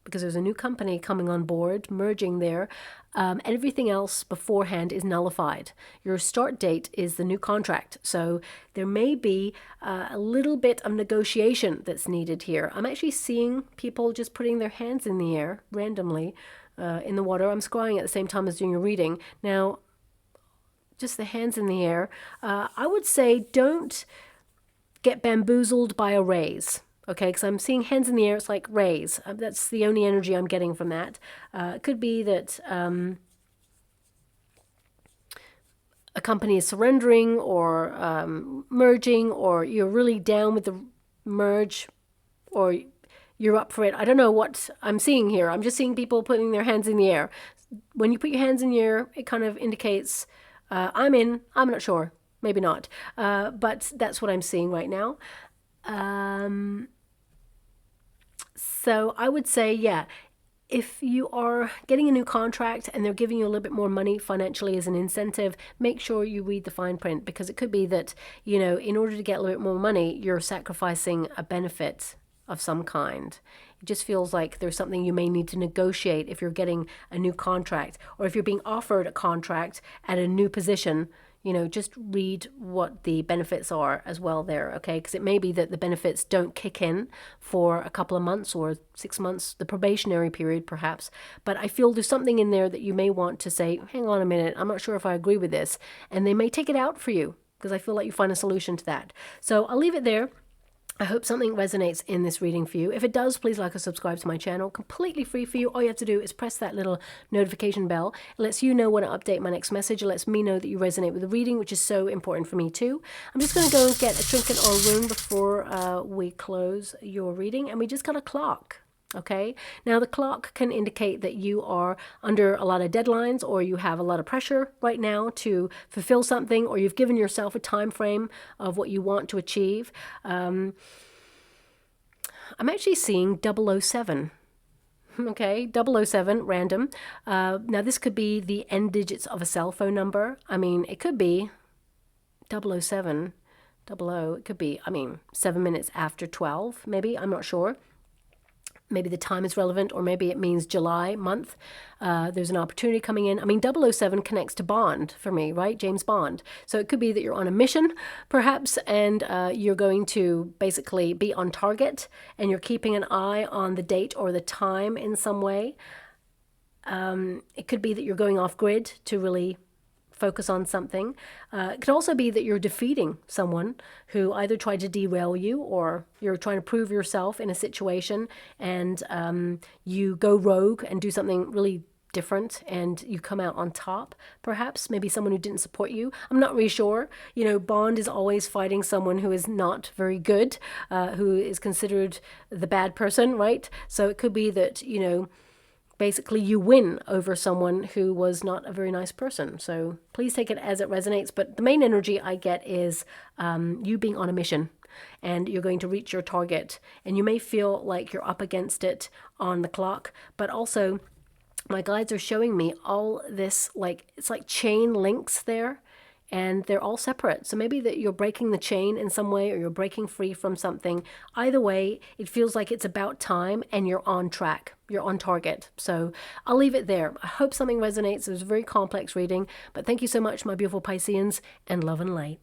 because there's a new company coming on board, merging there, and everything else beforehand is nullified. Your start date is the new contract. So there may be a little bit of negotiation that's needed here. I'm actually seeing people just putting their hands in the air randomly in the water. I'm scrying at the same time as doing a reading. Now, just the hands in the air. I would say don't get bamboozled by a raise. Okay, because I'm seeing hands in the air, it's like raise. That's the only energy I'm getting from that. It could be that a company is surrendering or merging, or you're really down with the merge, or you're up for it. I don't know what I'm seeing here. I'm just seeing people putting their hands in the air. When you put your hands in the air, it kind of indicates I'm in, I'm not sure, maybe not. But that's what I'm seeing right now. So I would say, yeah, if you are getting a new contract and they're giving you a little bit more money financially as an incentive, make sure you read the fine print, because it could be that, you know, in order to get a little bit more money, you're sacrificing a benefit of some kind. It just feels like there's something you may need to negotiate if you're getting a new contract, or if you're being offered a contract at a new position. You know, just read what the benefits are as well there, okay? Because it may be that the benefits don't kick in for a couple of months or 6 months, the probationary period perhaps. But I feel there's something in there that you may want to say, hang on a minute, I'm not sure if I agree with this. And they may take it out for you, because I feel like you find a solution to that. So I'll leave it there. I hope something resonates in this reading for you. If it does, please like or subscribe to my channel. Completely free for you. All you have to do is press that little notification bell. It lets you know when I update my next message. It lets me know that you resonate with the reading, which is so important for me too. I'm just going to go and get a trinket or a rune before we close your reading. And we just got a clock. Okay, now the clock can indicate that you are under a lot of deadlines, or you have a lot of pressure right now to fulfill something, or you've given yourself a time frame of what you want to achieve. I'm actually seeing 007. Okay, 007, random. Now this could be the end digits of a cell phone number. I mean, it could be 007, 00. It could be, 7 minutes after 12, maybe. I'm not sure. Maybe the time is relevant, or maybe it means July month. There's an opportunity coming in. I mean, 007 connects to Bond for me, right? James Bond. So it could be that you're on a mission, perhaps, and you're going to basically be on target, and you're keeping an eye on the date or the time in some way. It could be that you're going off grid to really focus on something. It could also be that you're defeating someone who either tried to derail you, or you're trying to prove yourself in a situation, and you go rogue and do something really different, and you come out on top. Perhaps maybe someone who didn't support you. I'm not really sure. You know, Bond is always fighting someone who is not very good, who is considered the bad person, right? So it could be that, you know, basically you win over someone who was not a very nice person. So please take it as it resonates. But the main energy I get is you being on a mission, and you're going to reach your target. And you may feel like you're up against it on the clock, but also my guides are showing me all this, like, it's like chain links there, and they're all separate. So maybe that you're breaking the chain in some way, or you're breaking free from something. Either way, it feels like it's about time, and you're on track. You're on target. So I'll leave it there. I hope something resonates. It was a very complex reading, but thank you so much, my beautiful Pisceans, and love and light.